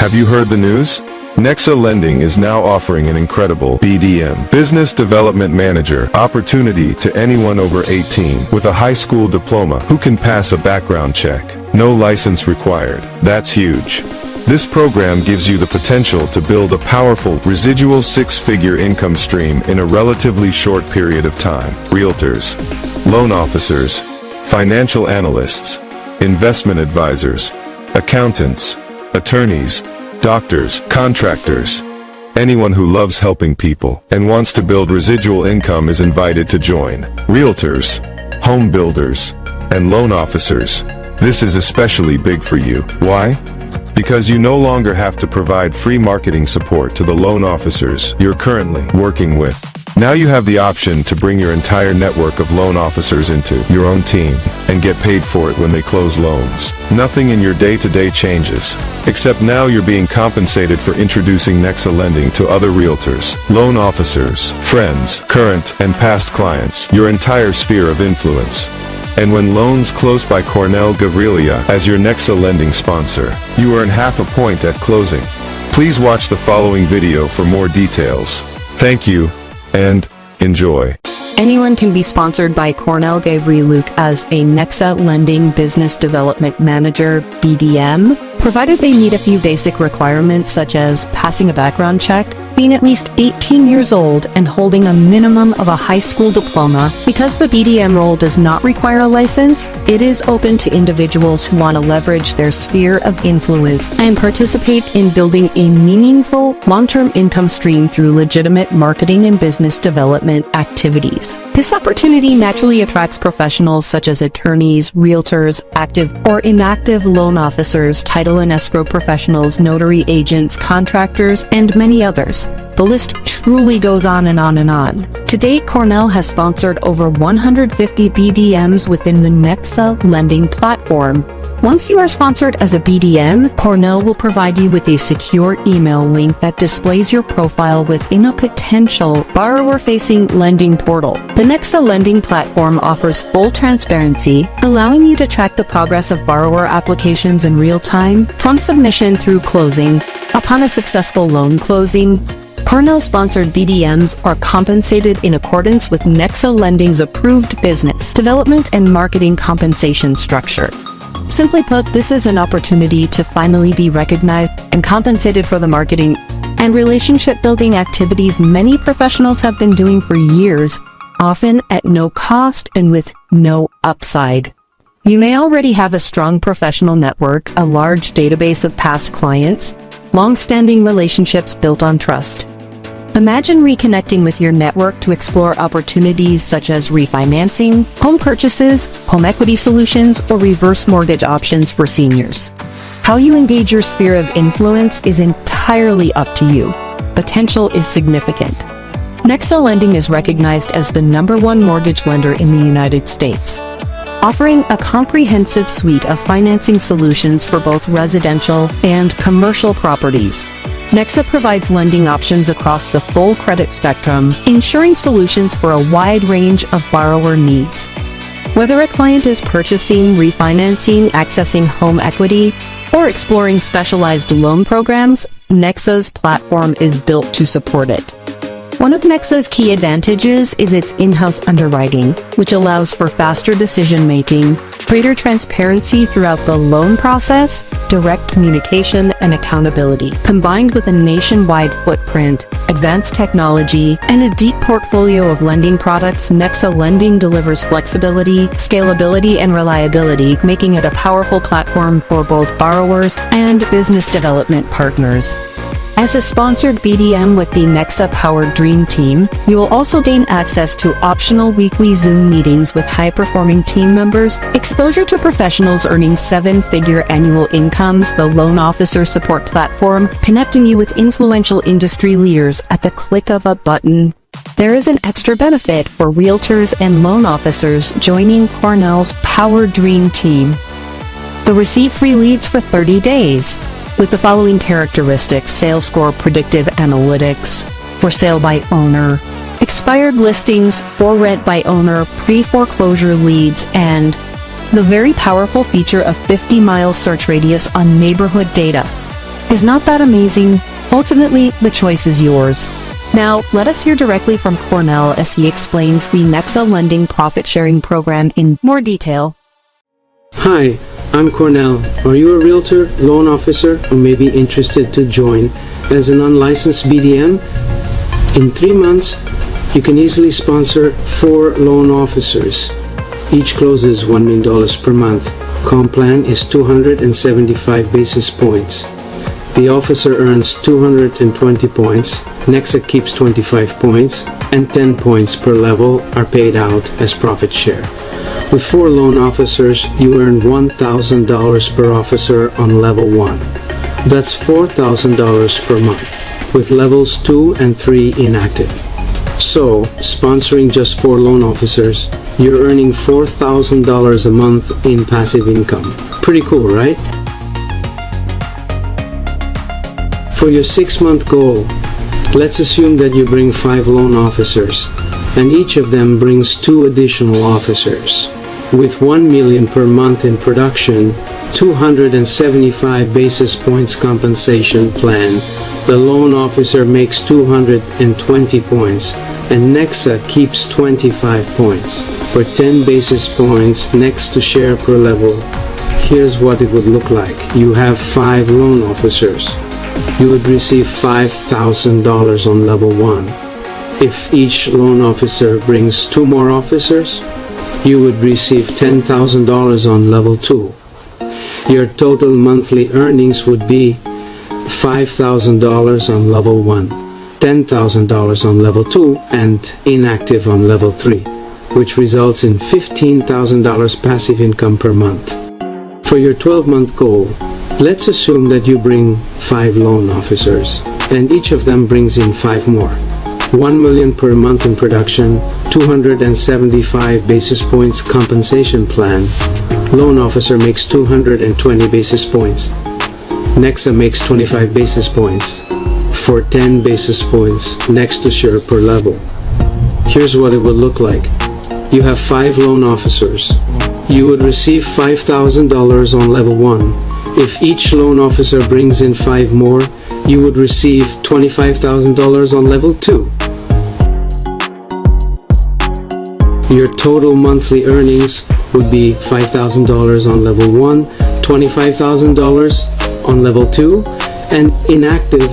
Have you heard the news? Nexa Lending is now offering an incredible BDM, Business Development Manager, opportunity to anyone over 18 with a high school diploma who can pass a background check. No license required. That's huge. This program gives you the potential to build a powerful, residual six-figure income stream in a relatively short period of time. Realtors, loan officers, financial analysts, investment advisors, accountants, attorneys, doctors, contractors. Anyone who loves helping people and wants to build residual income is invited to join. Realtors, home builders, and loan officers. This is especially big for you. Why? Because you no longer have to provide free marketing support to the loan officers you're currently working with. Now you have the option to bring your entire network of loan officers into your own team and get paid for it when they close loans. Nothing in your day-to-day changes, except now you're being compensated for introducing Nexa Lending to other realtors, loan officers, friends, current and past clients, your entire sphere of influence. And when loans close by Cornell Gavrilia as your Nexa Lending sponsor, you earn half a point at closing. Please watch the following video for more details. Thank you, and enjoy. Anyone can be sponsored by Cornell Gavrilia as a Nexa Lending Business Development Manager, BDM, provided they meet a few basic requirements such as passing a background check, being at least 18 years old, and holding a minimum of a high school diploma. Because the BDM role does not require a license, it is open to individuals who want to leverage their sphere of influence and participate in building a meaningful, long-term income stream through legitimate marketing and business development activities. This opportunity naturally attracts professionals such as attorneys, realtors, active or inactive loan officers, title and escrow professionals, notary agents, contractors, and many others. The list truly goes on and on and on. To date, Cornell has sponsored over 150 BDMs within the Nexa Lending platform. Once you are sponsored as a BDM, Cornell will provide you with a secure email link that displays your profile within a potential borrower-facing lending portal. The Nexa Lending platform offers full transparency, allowing you to track the progress of borrower applications in real time, from submission through closing. Upon a successful loan closing, Cornell-sponsored BDMs are compensated in accordance with Nexa Lending's approved business development and marketing compensation structure. Simply put, this is an opportunity to finally be recognized and compensated for the marketing and relationship-building activities many professionals have been doing for years, often at no cost and with no upside. You may already have a strong professional network, a large database of past clients, long-standing relationships built on trust. Imagine reconnecting with your network to explore opportunities such as refinancing, home purchases, home equity solutions, or reverse mortgage options for seniors. How you engage your sphere of influence is entirely up to you. Potential is significant. Nexa Lending is recognized as the #1 mortgage lender in the United States, offering a comprehensive suite of financing solutions for both residential and commercial properties. Nexa provides lending options across the full credit spectrum, ensuring solutions for a wide range of borrower needs. Whether a client is purchasing, refinancing, accessing home equity, or exploring specialized loan programs, Nexa's platform is built to support it. One of Nexa's key advantages is its in-house underwriting, which allows for faster decision-making, greater transparency throughout the loan process, direct communication, and accountability. Combined with a nationwide footprint, advanced technology, and a deep portfolio of lending products, Nexa Lending delivers flexibility, scalability, and reliability, making it a powerful platform for both borrowers and business development partners. As a sponsored BDM with the Nexa-powered Dream Team, you will also gain access to optional weekly Zoom meetings with high-performing team members, exposure to professionals earning seven-figure annual incomes, the loan officer support platform, connecting you with influential industry leaders at the click of a button. There is an extra benefit for realtors and loan officers joining Cornell's Powered Dream Team. They'll receive free leads for 30 days. With the following characteristics: sales score predictive analytics, for sale by owner, expired listings, for rent by owner, pre-foreclosure leads, and the very powerful feature of 50-mile search radius on neighborhood data. Is not that amazing? Ultimately, the choice is yours. Now, let us hear directly from Cornell as he explains the Nexa Lending profit-sharing program in more detail. Hi, I'm Cornell. Are you a realtor, loan officer, or maybe interested to join as an unlicensed BDM? In 3 months, you can easily sponsor 4 loan officers. Each closes $1 million per month. Comp plan is 275 basis points. The officer earns 220 points, Nexa keeps 25 points, and 10 points per level are paid out as profit share. With 4 loan officers, you earn $1,000 per officer on level 1. That's $4,000 per month, with levels 2 and 3 inactive. So, sponsoring just 4 loan officers, you're earning $4,000 a month in passive income. Pretty cool, right? For your 6-month goal, let's assume that you bring 5 loan officers, and each of them brings 2 additional officers. With $1 million per month in production, 275 basis points compensation plan, the loan officer makes 220 points, and Nexa keeps 25 points. For 10 basis points next to share per level, here's what it would look like. You have 5 loan officers. You would receive $5,000 on level 1. If each loan officer brings 2 more officers, you would receive $10,000 on level 2. Your total monthly earnings would be $5,000 on level 1, $10,000 on level 2, and inactive on level 3, which results in $15,000 passive income per month. For your 12-month goal, let's assume that you bring 5 loan officers, and each of them brings in 5 more. $1 million per month in production, 275 basis points compensation plan. Loan officer makes 220 basis points. Nexa makes 25 basis points. For 10 basis points next to share per level. Here's what it would look like. You have 5 loan officers. You would receive $5,000 on level 1. If each loan officer brings in 5 more, you would receive $25,000 on level 2. Your total monthly earnings would be $5,000 on level 1, $25,000 on level 2, and inactive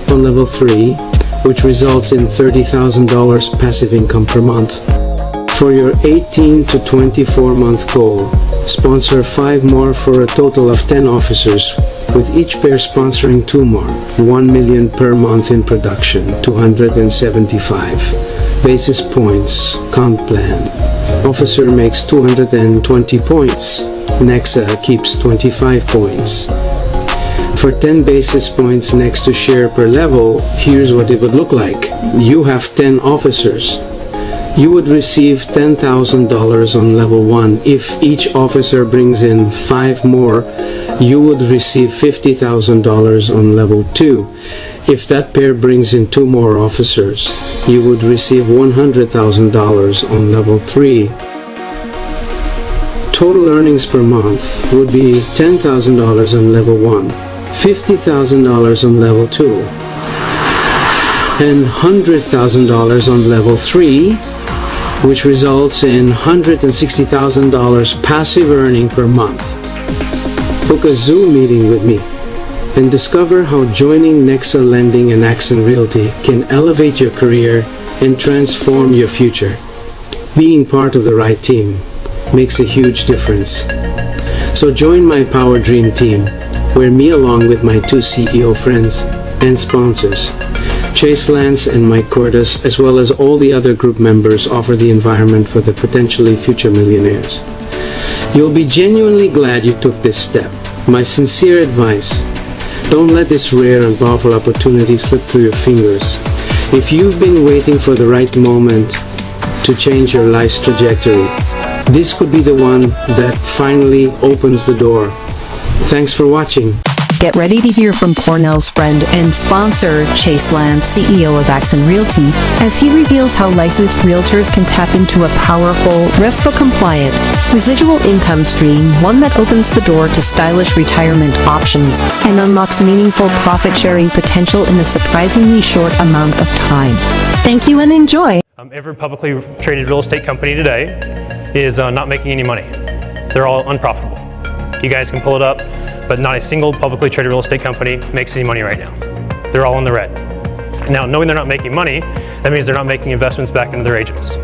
on level 3, which results in $30,000 passive income per month. For your 18 to 24 month goal, sponsor 5 more for a total of 10 officers, with each pair sponsoring 2 more. $1 million per month in production, 275 basis points comp plan. Officer makes 220 points. Nexa keeps 25 points. For 10 basis points next to share per level, here's what it would look like. You have 10 officers. You would receive $10,000 on level 1. If each officer brings in 5 more, you would receive $50,000 on level 2. If that pair brings in 2 more officers, you would receive $100,000 on level 3. Total earnings per month would be $10,000 on level 1, $50,000 on level 2, and $100,000 on level 3, which results in $160,000 passive earning per month. Book a Zoom meeting with me and discover how joining Nexa Lending and Accent Realty can elevate your career and transform your future. Being part of the right team makes a huge difference. So join my Power Dream team, where me along with my 2 CEO friends and sponsors, Chase Lance and Mike Cordes, as well as all the other group members, offer the environment for the potentially future millionaires. You'll be genuinely glad you took this step. My sincere advice: don't let this rare and powerful opportunity slip through your fingers. If you've been waiting for the right moment to change your life's trajectory, this could be the one that finally opens the door. Thanks for watching. Get ready to hear from Cornell's friend and sponsor, Chase Land, CEO of Axon Realty, as he reveals how licensed realtors can tap into a powerful, RESPA-compliant, residual income stream, one that opens the door to stylish retirement options and unlocks meaningful profit-sharing potential in a surprisingly short amount of time. Thank you and enjoy. Every publicly traded real estate company today is not making any money. They're all unprofitable. You guys can pull it up, but not a single publicly traded real estate company makes any money right now. They're all in the red. Now, knowing they're not making money, that means they're not making investments back into their agents.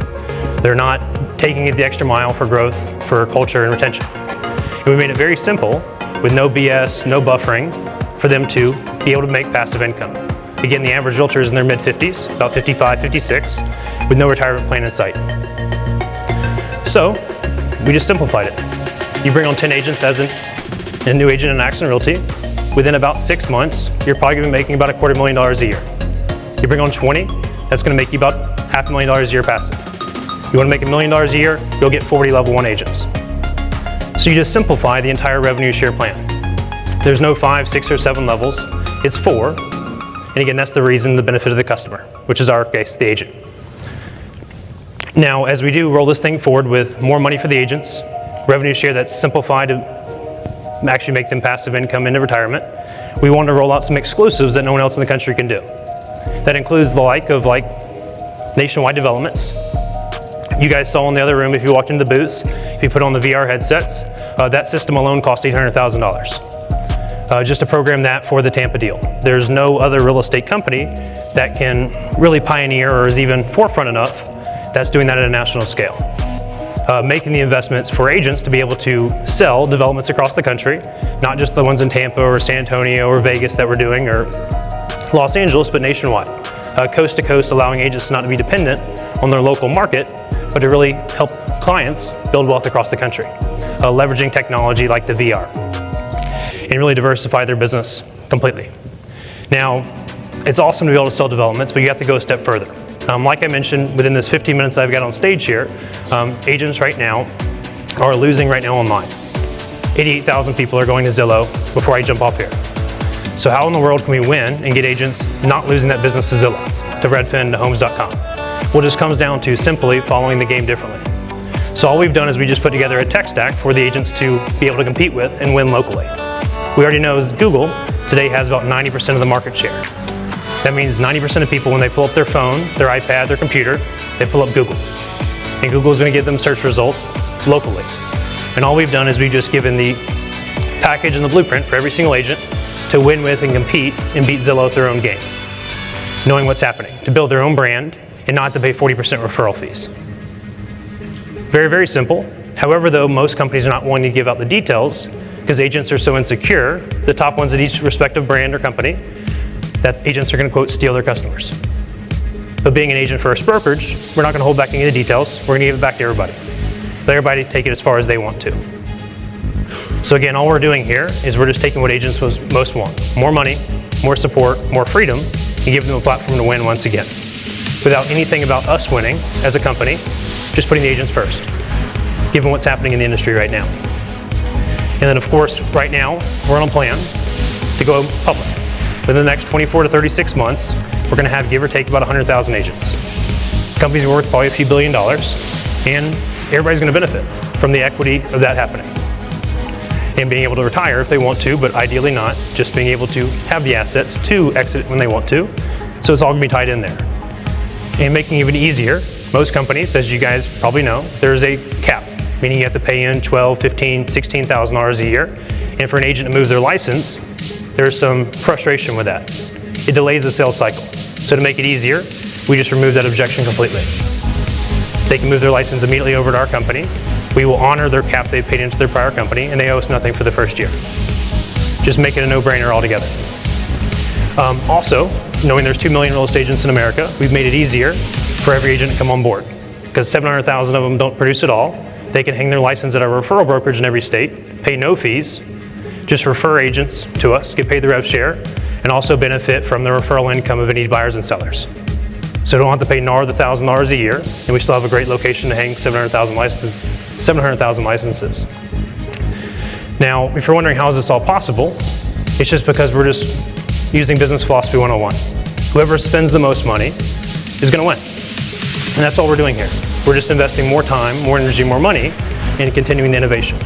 They're not taking it the extra mile for growth, for culture and retention. And we made it very simple, with no BS, no buffering, for them to be able to make passive income. Again, the average realtor is in their mid-50s, about 55, 56, with no retirement plan in sight. So, we just simplified it. You bring on 10 agents as a new agent in Axon Realty. Within about 6 months, you're probably going to be making about $250,000 a year. You bring on 20, that's going to make you about $500,000 a year passive. You want to make $1 million a year, you'll get 40 level 1 agents. So you just simplify the entire revenue share plan. There's no 5, 6, or 7 levels, it's 4. And again, that's the reason, the benefit of the customer, which is our case, the agent. Now, as we do roll this thing forward with more money for the agents, revenue share that's simplified to actually make them passive income into retirement, we want to roll out some exclusives that no one else in the country can do. That includes the like of nationwide developments. You guys saw in the other room, if you walked into the booths, if you put on the VR headsets, that system alone cost $800,000. Just to program that for the Tampa deal. There's no other real estate company that can really pioneer or is even forefront enough that's doing that at a national scale. Making the investments for agents to be able to sell developments across the country, not just the ones in Tampa or San Antonio or Vegas that we're doing, or Los Angeles, but nationwide. Coast to coast, allowing agents not to be dependent on their local market, but to really help clients build wealth across the country. Leveraging technology like the VR. And really diversify their business completely. Now, it's awesome to be able to sell developments, but you have to go a step further. Like I mentioned, within this 15 minutes I've got on stage here, agents right now are losing right now online. 88,000 people are going to Zillow before I jump off here. So how in the world can we win and get agents not losing that business to Zillow, to Redfin, to Homes.com? Well, it just comes down to simply following the game differently. So all we've done is we just put together a tech stack for the agents to be able to compete with and win locally. We already know Google today has about 90% of the market share. That means 90% of people, when they pull up their phone, their iPad, their computer, they pull up Google. And Google's going to give them search results locally. And all we've done is we've just given the package and the blueprint for every single agent to win with and compete and beat Zillow at their own game. Knowing what's happening, to build their own brand and not to pay 40% referral fees. Very, very simple. However, though, most companies are not wanting to give out the details because agents are so insecure, the top ones at each respective brand or company, that agents are going to, quote, steal their customers. But being an agent-first brokerage, we're not going to hold back any of the details. We're going to give it back to everybody. Let everybody take it as far as they want to. So again, all we're doing here is we're just taking what agents most want. More money, more support, more freedom, and giving them a platform to win once again. Without anything about us winning as a company, just putting the agents first, given what's happening in the industry right now. And then of course, right now, we're on a plan to go public. Within the next 24 to 36 months, we're going to have, give or take, about 100,000 agents. The company's worth probably a few $1 billion, and everybody's going to benefit from the equity of that happening. And being able to retire if they want to, but ideally not, just being able to have the assets to exit when they want to. So it's all going to be tied in there. And making it even easier, most companies, as you guys probably know, there's a cap, meaning you have to pay in $12,000, $15,000, $16,000 a year. And for an agent to move their license, there's some frustration with that. It delays the sales cycle. So to make it easier, we just remove that objection completely. They can move their license immediately over to our company. We will honor their cap they've paid into their prior company, and they owe us nothing for the first year. Just make it a no-brainer altogether. Also, knowing there's 2 million real estate agents in America, we've made it easier for every agent to come on board. Because 700,000 of them don't produce at all. They can hang their license at our referral brokerage in every state, pay no fees, just refer agents to us, get paid the rev share, and also benefit from the referral income of any buyers and sellers. So don't have to pay NAR the $1,000 a year, and we still have a great location to hang 700,000 licenses. Now, if you're wondering how is this all possible, It's just because we're just using business philosophy 101. Whoever spends the most money is going to win. And that's all we're doing here. We're just investing more time, more energy, more money in continuing the innovation.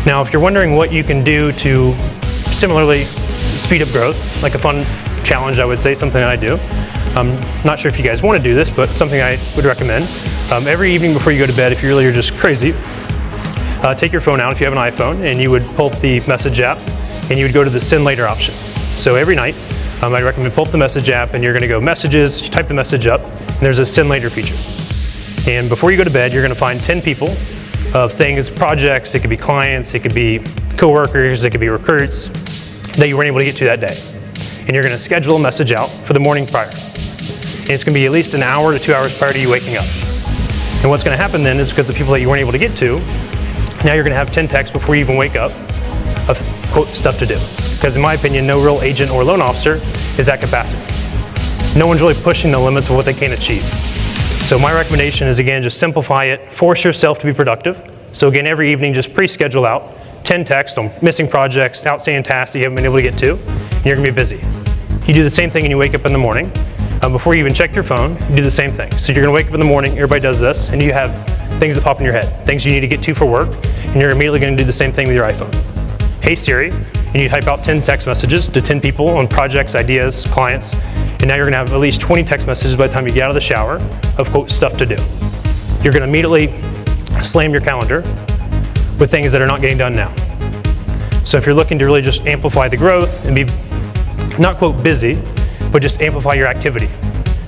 Now, if you're wondering what you can do to similarly speed up growth, like a fun challenge, I would say, something I do. I'm not sure if you guys want to do this, but something I would recommend. Every evening before you go to bed, if you really are just crazy, take your phone out if you have an iPhone, and you would pull up the message app, and you would go to the send later option. So every night, I'd recommend pull up the message app, and you're going to go messages, you type the message up, and there's a send later feature. And before you go to bed, you're going to find 10 people of things, projects, it could be clients, it could be coworkers, it could be recruits that you weren't able to get to that day. And you're going to schedule a message out for the morning prior. And it's going to be at least an hour to 2 hours prior to you waking up. And what's going to happen then is because the people that you weren't able to get to, now you're going to have 10 texts before you even wake up of, quote, stuff to do. Because in my opinion, no real agent or loan officer is at capacity. No one's really pushing the limits of what they can achieve. So my recommendation is, again, just simplify it, force yourself to be productive. So again, every evening, just pre-schedule out 10 texts on missing projects, outstanding tasks that you haven't been able to get to, and you're going to be busy. You do the same thing when you wake up in the morning. Before you even check your phone, you do the same thing. So you're going to wake up in the morning, everybody does this, and you have things that pop in your head, things you need to get to for work, and you're immediately going to do the same thing with your iPhone. Hey Siri, and you type out 10 text messages to 10 people on projects, ideas, clients, and now you're going to have at least 20 text messages by the time you get out of the shower of, quote, stuff to do. You're going to immediately slam your calendar with things that are not getting done now. So if you're looking to really just amplify the growth and be, not quote busy, but just amplify your activity.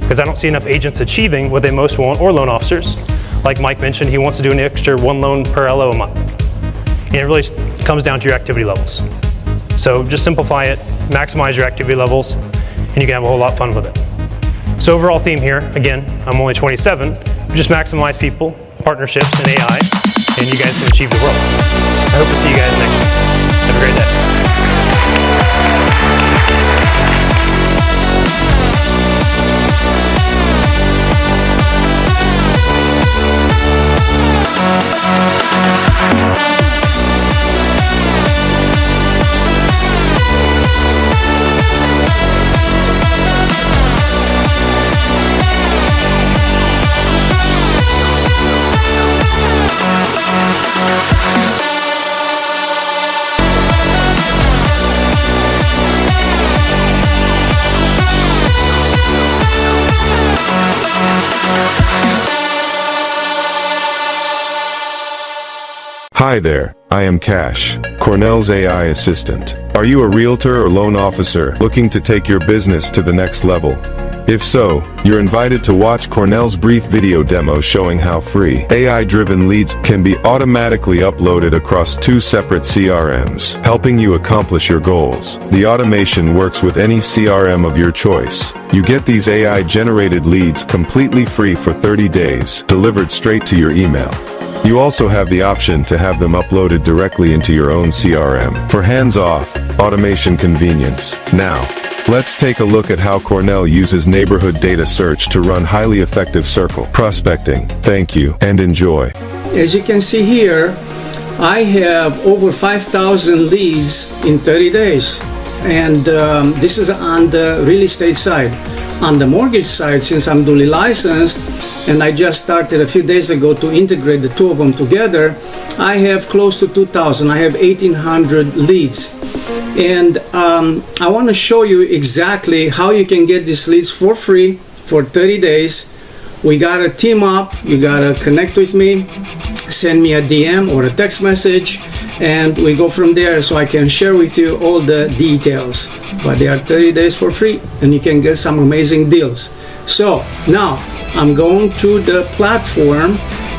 Because I don't see enough agents achieving what they most want, or loan officers. Like Mike mentioned, he wants to do an extra 1 loan per LO a month. And it really comes down to your activity levels. So just simplify it, maximize your activity levels, and you can have a whole lot of fun with it. So overall theme here, again, I'm only 27, just maximize people, partnerships, and AI, and you guys can achieve the world. I hope to see you guys next week. Have a great Hi there, I am Cash, Cornell's AI assistant. Are you a realtor or loan officer looking to take your business to the next level? If so, you're invited to watch Cornell's brief video demo showing how free AI-driven leads can be automatically uploaded across 2 separate CRMs, helping you accomplish your goals. The automation works with any CRM of your choice. You get these AI-generated leads completely free for 30 days, delivered straight to your email. You also have the option to have them uploaded directly into your own CRM for hands-off automation convenience. Now, let's take a look at how Cornell uses neighborhood data search to run highly effective circle prospecting. Thank you and enjoy. As you can see here, I have over 5,000 leads in 30 days. And this is on the real estate side. On the mortgage side, since I'm duly licensed, and I just started a few days ago to integrate the 2 of them together, I have close to 2,000. I have 1,800 leads. And I want to show you exactly how you can get these leads for free for 30 days. We got to team up. You got to connect with me, send me a DM or a text message, and we go from there so I can share with you all the details. But they are 30 days for free, and you can get some amazing deals. So now I'm going to the platform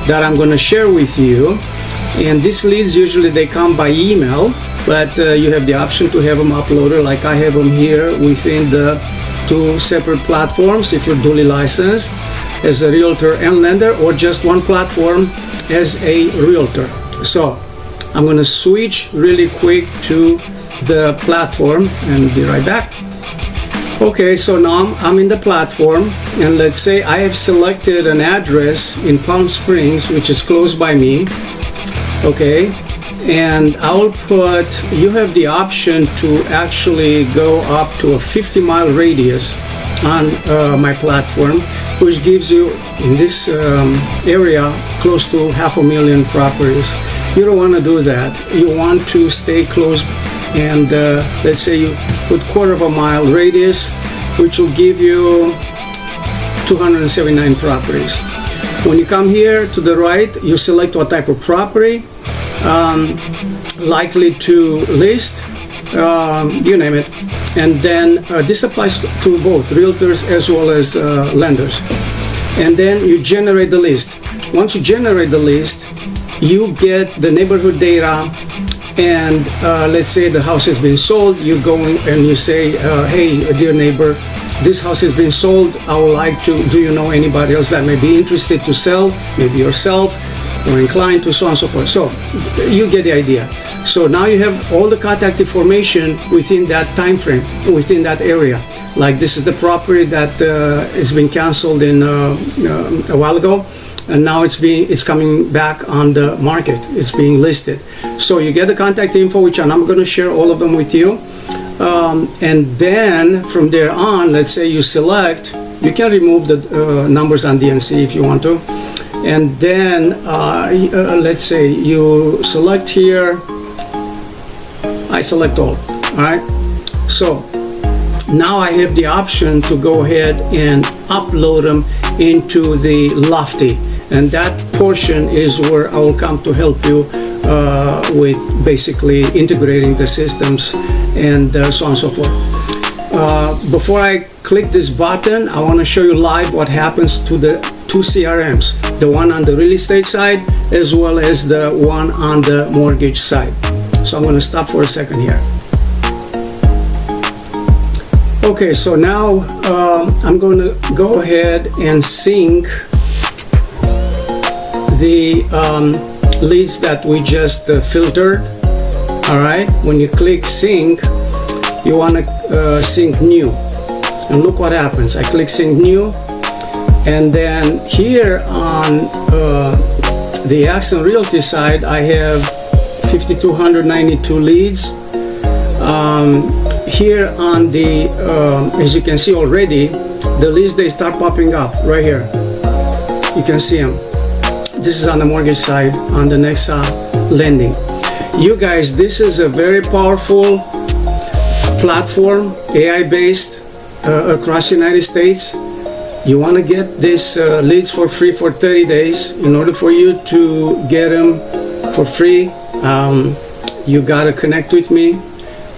that I'm going to share with you. And these leads, usually they come by email, but you have the option to have them uploaded like I have them here within the 2 separate platforms if you're duly licensed as a realtor and lender, or just one platform as a realtor. So I'm going to switch really quick to the platform and be right back. Okay, so now I'm in the platform, and let's say I have selected an address in Palm Springs, which is close by me. Okay, and I'll put, you have the option to actually go up to a 50-mile radius on my platform, which gives you in this area close to 500,000 properties. You don't want to do that. You want to stay close, and let's say you put quarter of a mile radius, which will give you 279 properties. When you come here to the right, you select what type of property, likely to list, you name it. And then this applies to both realtors as well as lenders. And then you generate the list. Once you generate the list, you get the neighborhood data, and let's say the house has been sold. You go and you say, hey, dear neighbor, this house has been sold. I would like to, do you know anybody else that may be interested to sell? Maybe yourself, or inclined to, so on and so forth. So you get the idea. So now you have all the contact information within that time frame, within that area. Like this is the property that has been canceled in a while ago, and now it's coming back on the market. It's being listed. So you get the contact info, which I'm going to share all of them with you. And then from there on, let's say you select, you can remove the numbers on DNC if you want to. And then let's say you select here, I select all right? So now I have the option to go ahead and upload them into the Lofty. And that portion is where I will come to help you with basically integrating the systems and so on and so forth. Before I click this button, I want to show you live what happens to the two CRMs, the one on the real estate side as well as the one on the mortgage side. So I'm going to stop for a second here. Okay, so now I'm going to go ahead and sync the leads that we just filtered. All right, when you click sync, you want to sync new, and look what happens. I click sync new, and then here on the Accent Realty side, I have 5,292 leads. Here on the, as you can see already, the leads, they start popping up right here. You can see them. This is on the mortgage side, on the next lending. You guys, this is a very powerful platform, AI-based across the United States. You want to get these leads for free for 30 days. In order for you to get them for free, you got to connect with me.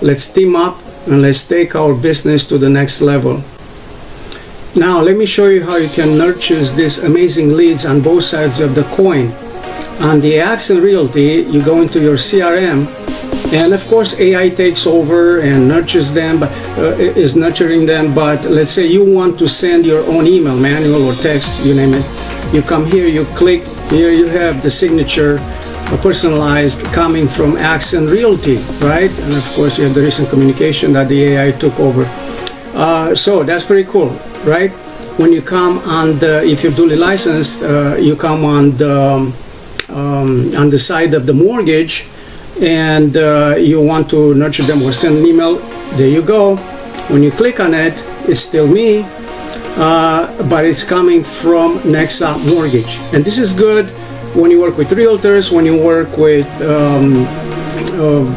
Let's team up and let's take our business to the next level. Now, let me show you how you can nurture these amazing leads on both sides of the coin. On the Accent Realty, you go into your CRM, and of course AI takes over and nurtures them, but is nurturing them. But let's say you want to send your own email, manual or text, you name it. You come here, you click here, you have the signature personalized coming from Accent Realty, right? And of course you have the recent communication that the AI took over. So that's pretty cool, right? When you come on the, if you're duly licensed, you come on the side of the mortgage, and you want to nurture them or send an email. There you go. When you click on it, it's still me, but it's coming from Nexa Mortgage. And this is good when you work with realtors, when you work with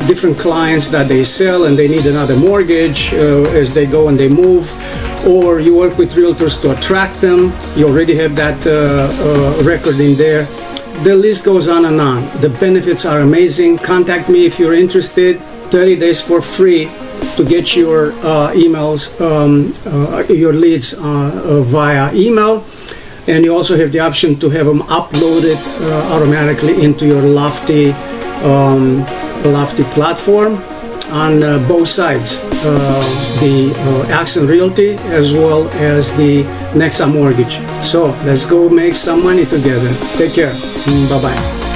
different clients that they sell and they need another mortgage as they go and they move, or you work with realtors to attract them. You already have that record in there. The list goes on and on. The benefits are amazing. Contact me if you're interested. 30 days for free to get your emails, your leads via email. And you also have the option to have them uploaded automatically into your Lofty platform on both sides, the Accent Realty as well as the Nexa Mortgage. So let's go make some money together. Take care. Bye-bye.